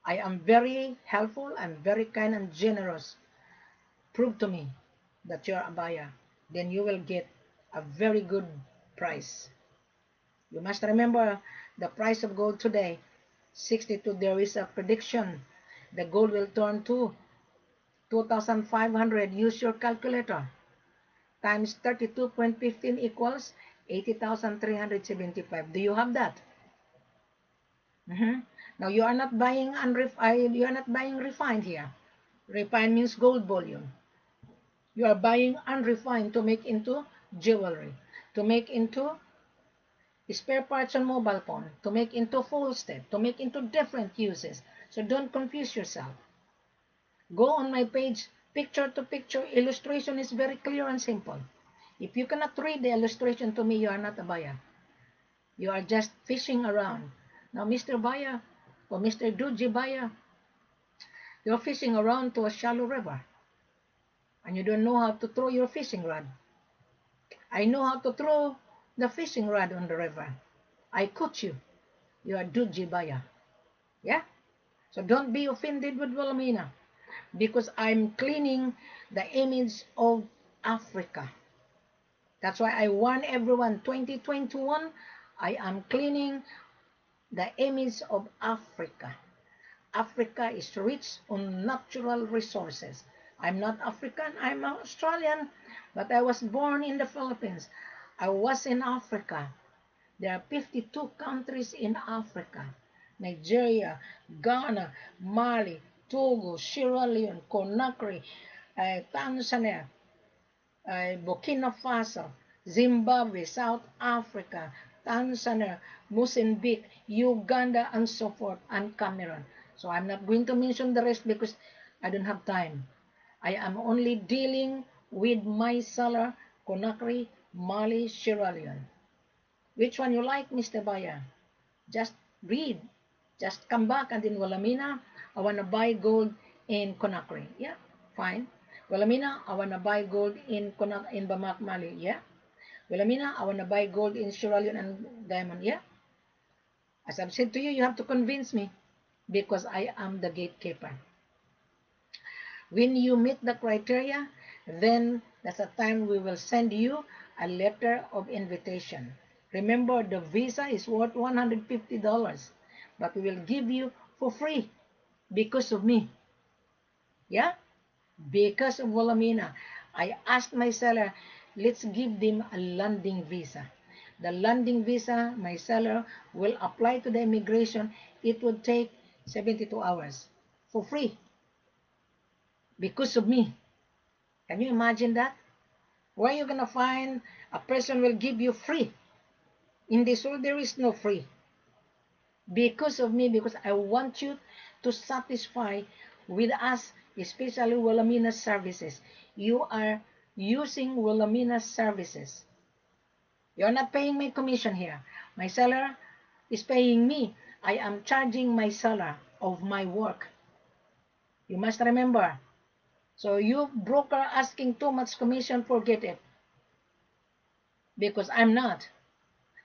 I am very helpful. I'm very kind and generous. Prove to me that you're a buyer. Then you will get a very good price. You must remember the price of gold today, 62. There is a prediction the gold will turn to 2,500. Use your calculator. Times 32.15 equals 80,375. Do you have that? Now you are not buying you are not buying refined here. Refined means gold bullion. You are buying unrefined to make into jewelry, to make into spare parts on mobile phone, to make into full step, to make into different uses. So don't confuse yourself. Go on my page, picture to picture. Illustration is very clear and simple. If you cannot read the illustration to me, you are not a buyer. You are just fishing around. Now, Mr. Buyer or Mr. Duji Buyer, you're fishing around to a shallow river and you don't know how to throw your fishing rod. I know how to throw the fishing rod on the river. I coach you. You are Duji Buyer. Yeah? So don't be offended with Wilhelmina because I'm cleaning the image of Africa. That's why I warn everyone, 2021, I am cleaning the image of Africa. Africa is rich on natural resources. I'm not African, I'm Australian, but I was born in the Philippines. I was in Africa. There are 52 countries in Africa. Nigeria, Ghana, Mali, Togo, Sierra Leone, Conakry, Tanzania, Burkina Faso, Zimbabwe, South Africa, Tanzania, Mozambique, Uganda, and so forth, and Cameroon. So I'm not going to mention the rest because I don't have time. I am only dealing with my seller, Conakry, Mali, Sierra Leone. Which one you like, Mr. Buyer? Just read. Just come back and in Wilhelmina, I want to buy gold in Conakry. Yeah, fine. Wilhelmina, I want to buy gold in Bamako, Mali. Yeah. Wilhelmina, I want to buy gold in Sierra Leone and diamond. Yeah. As I've said to you, you have to convince me because I am the gatekeeper. When you meet the criteria, then that's the time we will send you a letter of invitation. Remember, the visa is worth $150, but we will give you for free because of me. Yeah? Because of Wilhelmina. I asked my seller, let's give them a landing visa. The landing visa, my seller will apply to the immigration. It would take 72 hours for free because of me. Can you imagine that? Where are you going to find a person will give you free? In this world, there is no free. Because of me, because I want you to satisfy with us, especially Wilhelmina services. You are using Wilhelmina services. You're not paying my commission here. My seller is paying me. I am charging my seller of my work. You must remember. So you broker asking too much commission, forget it. Because I'm not.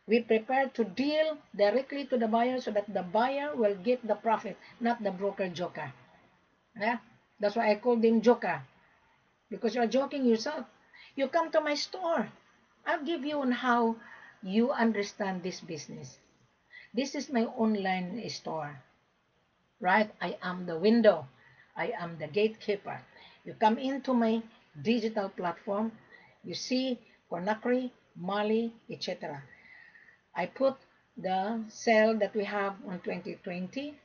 We prepare to deal directly to the buyer so that the buyer will get the profit, not the broker joker. Yeah? That's why I call them joker. Because you're joking yourself. You come to my store. I'll give you on how you understand this business. This is my online store. Right? I am the window. I am the gatekeeper. You come into my digital platform. You see Conakry, Mali, etc. I put the sale that we have on 2020.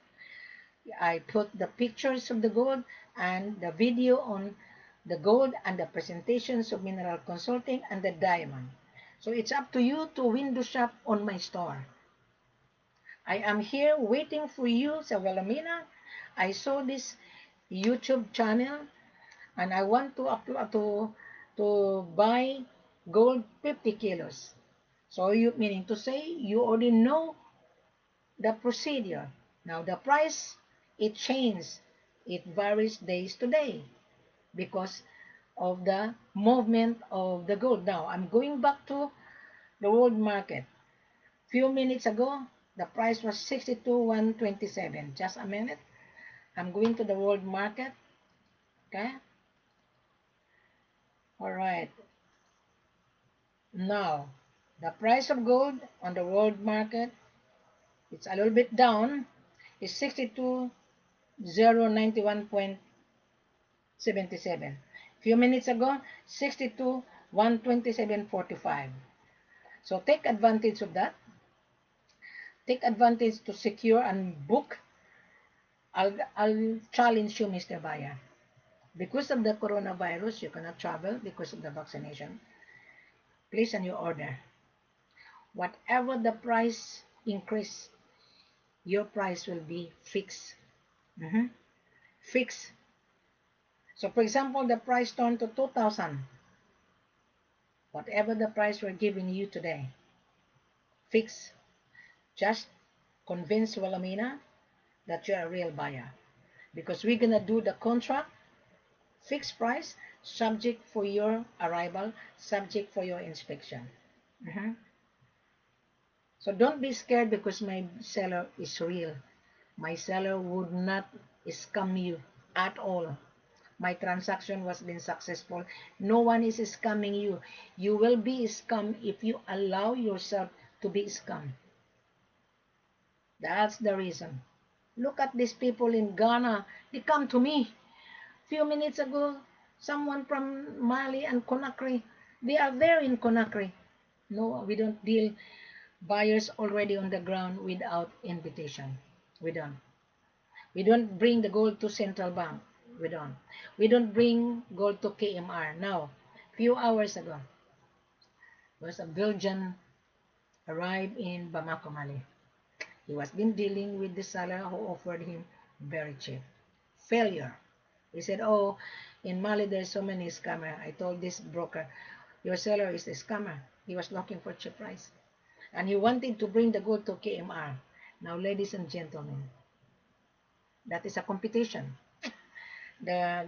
I put the pictures of the gold and the video on the gold and the presentations of mineral consulting and the diamond. So it's up to you to window shop on my store. I am here waiting for you, sa Wilhelmina. I saw this YouTube channel and I want to upload to buy gold 50 kilos. So you meaning to say you already know the procedure. Now the price, it changes. It varies days to day because of the movement of the gold. Now I'm going back to the world market. Few minutes ago, the price was 62,127. Just a minute. I'm going to the world market. Okay. All right. Now, the price of gold on the world market, it's a little bit down. It's 62,091.77. Few minutes ago, 62,127.45. So take advantage of that. Take advantage to secure and book. I'll challenge you, Mr. Buyer. Because of the coronavirus, you cannot travel because of the vaccination. Place a new order. Whatever the price increase, your price will be fixed. Fixed. So for example, the price turned to 2,000. Whatever the price we're giving you today, fixed. Just convince Wilhelmina that you're a real buyer. Because we're gonna do the contract, fixed price, subject for your arrival, subject for your inspection. So don't be scared because my seller is real. My seller would not scam you at all. My transaction was been successful. No one is scamming you. You will be scammed if you allow yourself to be scammed. That's the reason. Look at these people in Ghana. They come to me. Few minutes ago, someone from Mali and Conakry. They are there in Conakry. No, we don't deal buyers already on the ground without invitation. We don't. We don't bring the gold to central bank. We don't. We don't bring gold to KMR. Now, few hours ago, was a Belgian arrived in Bamako, Mali. He was been dealing with the seller who offered him very cheap. Failure. He said, oh, in Mali there's so many scammers. I told this broker, your seller is a scammer. He was looking for cheap price. And he wanted to bring the gold to KMR. Now, ladies and gentlemen, that is a competition. The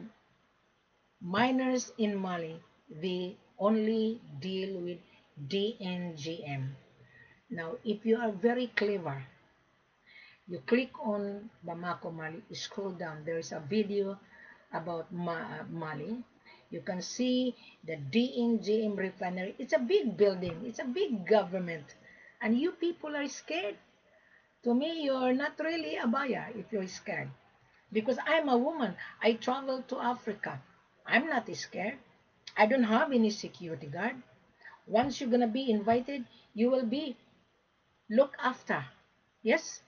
miners in Mali, they only deal with DNGM. Now, if you are very clever, you click on Bamako, Mali, scroll down. There is a video about Mali. You can see the DNGM refinery. It's a big building. It's a big government. And you people are scared. To me, you're not really a buyer if you're scared. Because I'm a woman. I travel to Africa. I'm not scared. I don't have any security guard. Once you're gonna be invited, you will be looked after. Yes?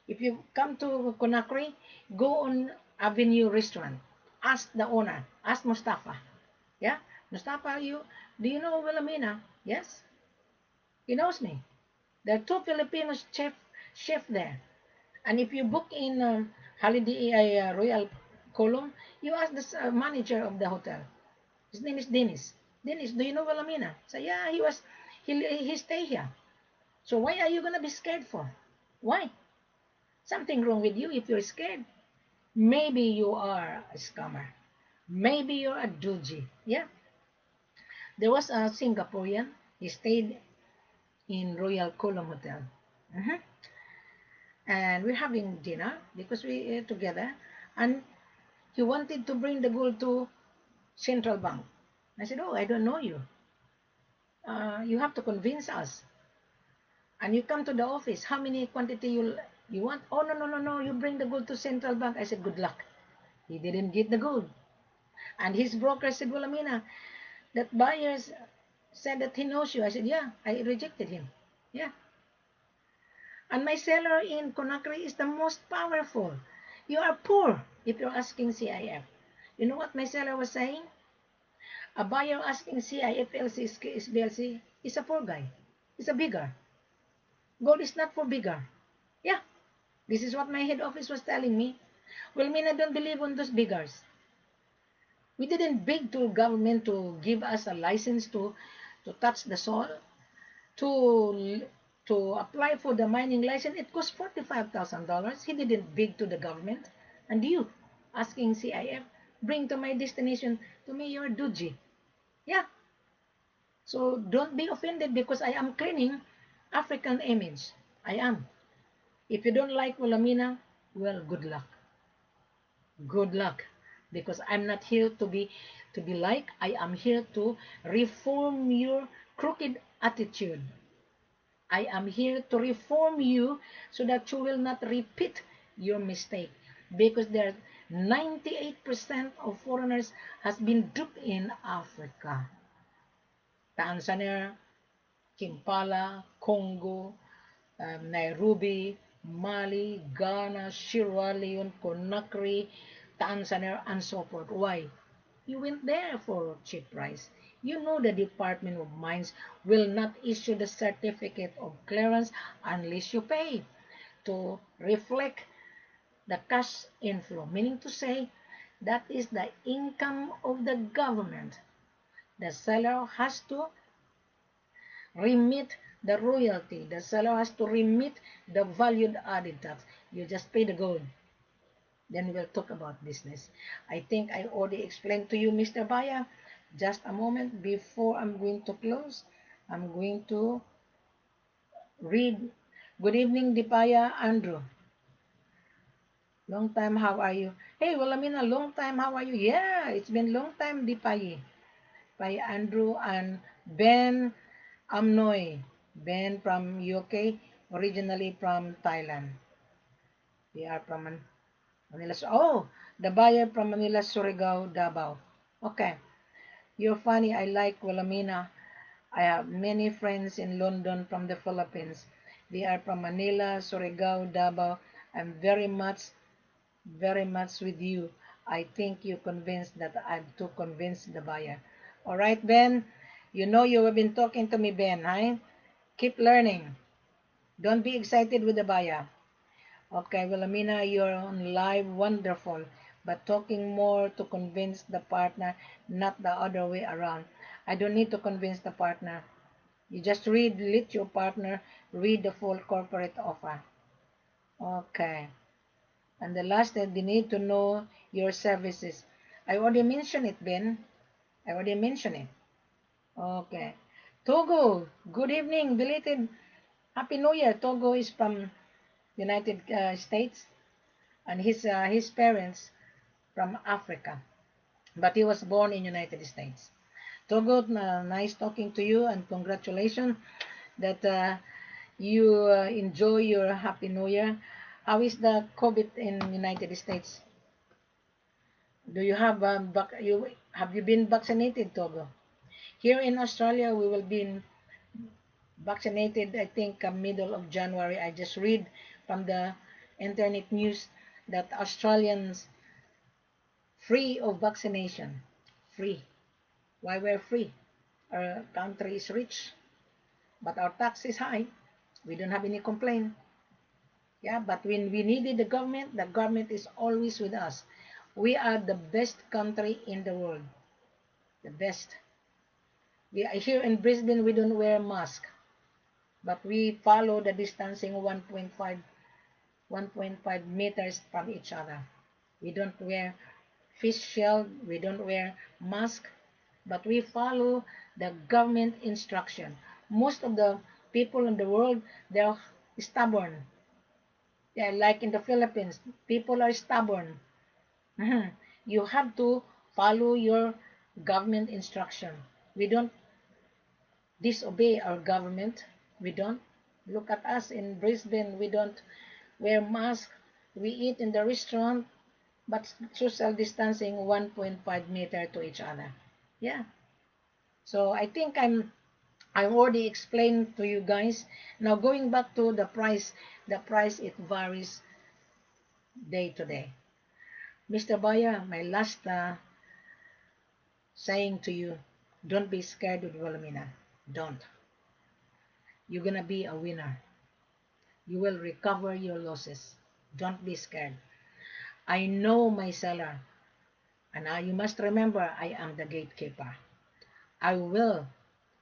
If you come to Conakry, go on Avenue Restaurant. Ask the owner. Ask Mustafa. Yeah? Mustafa, do you know Wilhelmina? Yes? He knows me. There are two Filipino chef there. And if you book in Holiday Royal Column, you ask the manager of the hotel. His name is Dennis. Dennis, do you know Wilhelmina? So yeah, he stay here. So why are you gonna be scared for? Why? Something wrong with you if you're scared. Maybe you are a scammer. Maybe you're a doogie. Yeah. There was a Singaporean. He stayed in Royal Column Hotel. Mhm. And we're having dinner because we together. And he wanted to bring the gold to Central Bank. I said, oh, I don't know you. You have to convince us. And you come to the office. How many quantity you want? Oh, no, no, no, no. You bring the gold to Central Bank. I said, good luck. He didn't get the gold. And his broker said, well, Amina, that buyers said that he knows you. I said, yeah, I rejected him. Yeah. And my seller in Conakry is the most powerful. You are poor if you're asking CIF. You know what my seller was saying? A buyer asking CIF, LC, SBLC is a poor guy. He's a bigger. Gold is not for bigger. Yeah, this is what my head office was telling me. Well, Mina, don't believe on those biggers. We didn't beg to government to give us a license to touch the soil, to to apply for the mining license. It cost $45,000. He didn't beg to the government. And you, asking CIF, bring to my destination, to me you're dodgy. Yeah. So don't be offended because I am cleaning African image. I am. If you don't like Wilhelmina, well, good luck. Good luck. Because I'm not here to be like. I am here to reform your crooked attitude. I am here to reform you so that you will not repeat your mistake. Because there 98% of foreigners has been duped in Africa. Tanzania, Kampala, Congo, Nairobi, Mali, Ghana, Sierra Leone, Conakry, Tanzania, and so forth. Why? You went there for cheap price. You know the Department of Mines will not issue the certificate of clearance unless you pay to reflect the cash inflow, meaning to say that is the income of the government. The seller has to remit the royalty. The seller has to remit the valued added tax. You just pay the gold. Then we'll talk about business. I think I already explained to you, Mr. Baya. Just a moment before I'm going to close. I'm going to read. Good evening, Dipaya Andrew. Long time, how are you? Hey, well, I mean, a long time, how are you? Yeah, it's been long time, Dipaya. By Andrew and Ben Amnoy. Ben from UK, originally from Thailand. They are from Manila. Oh, the buyer from Manila, Surigao, Davao. Okay, you're funny. I like Wilhelmina. I have many friends in London from the Philippines. They are from Manila, Surigao, Davao. I'm very much with you. I think you convinced that I'm to convince the buyer. All right, Ben. You know you have been talking to me, Ben. Huh? Keep learning. Don't be excited with the buyer. Okay, well, Amina, you're on live, wonderful. But talking more to convince the partner, not the other way around. I don't need to convince the partner. You just let your partner read the full corporate offer. Okay. And the last, they need to know your services. I already mentioned it, Ben. I already mentioned it. Okay. Togo, good evening. Belated Happy New Year. Togo is from United States, and his parents from Africa. but he was born in United States. Togo, nice talking to you, and congratulations that you enjoy your Happy New Year. How is the COVID in United States? Do you have have you been vaccinated, Togo? Here in Australia, we will be vaccinated. I think middle of January. I just read from the internet news that Australians free of vaccination. Free. Why we're free? Our country is rich, but our tax is high. We don't have any complaint. Yeah, but when we needed the government is always with us. We are the best country in the world. The best. We are here in Brisbane, we don't wear mask, but we follow the distancing 1.5 meters from each other. We don't wear face shield, we don't wear mask, but we follow the government instruction. Most of the people in the world, they're stubborn. Yeah, like in the Philippines, people are stubborn. You have to follow your government instruction. We don't disobey our government. We don't. Look at us in Brisbane. We don't wear masks. We eat in the restaurant, but social distancing 1.5 meter to each other. Yeah. So I think I already explained to you guys. Now going back to the price it varies day to day. Mr. Baya, my last saying to you, don't be scared with Wilhelmina. Don't. You're gonna be a winner. You will recover your losses. Don't be scared. I know my seller, and you must remember I am the gatekeeper. I will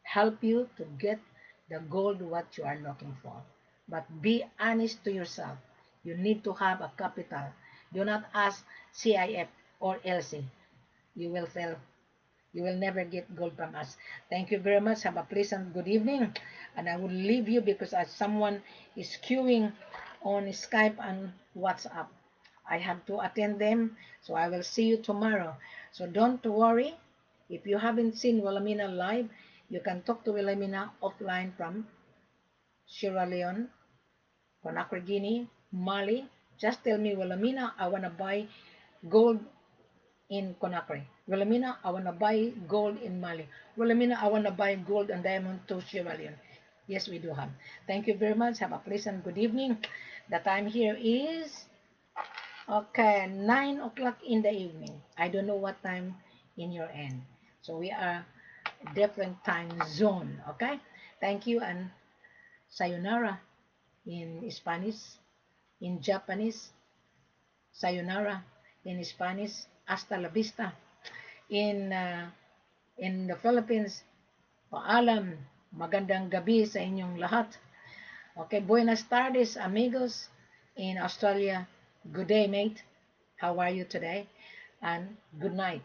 help you to get the gold what you are looking for. But be honest to yourself. You need to have a capital. Do not ask CIF or LC. You will fail. You will never get gold from us. Thank you very much. Have a pleasant good evening. And I will leave you because as someone is queuing on Skype and WhatsApp. I have to attend them. So I will see you tomorrow. So don't worry. If you haven't seen Wilhelmina live, you can talk to Wilhelmina offline from Sierra Leone, Conakry, Guinea, Mali. Just tell me, Wilhelmina, I want to buy gold in Conakry. Wilhelmina, I want to buy gold in Mali. Wilhelmina, I want to buy gold and diamond to Sierra Leone. Yes, we do have. Thank you very much. Have a pleasant good evening. The time here is, okay, 9 o'clock in the evening. I don't know what time in your end. So we are different time zone. Okay? Thank you and sayonara in Spanish. In Japanese, sayonara. In Spanish, hasta la vista. In the Philippines, paalam, magandang gabi sa inyong lahat. Okay, buenas tardes, amigos. In Australia, good day, mate. How are you today? And good night.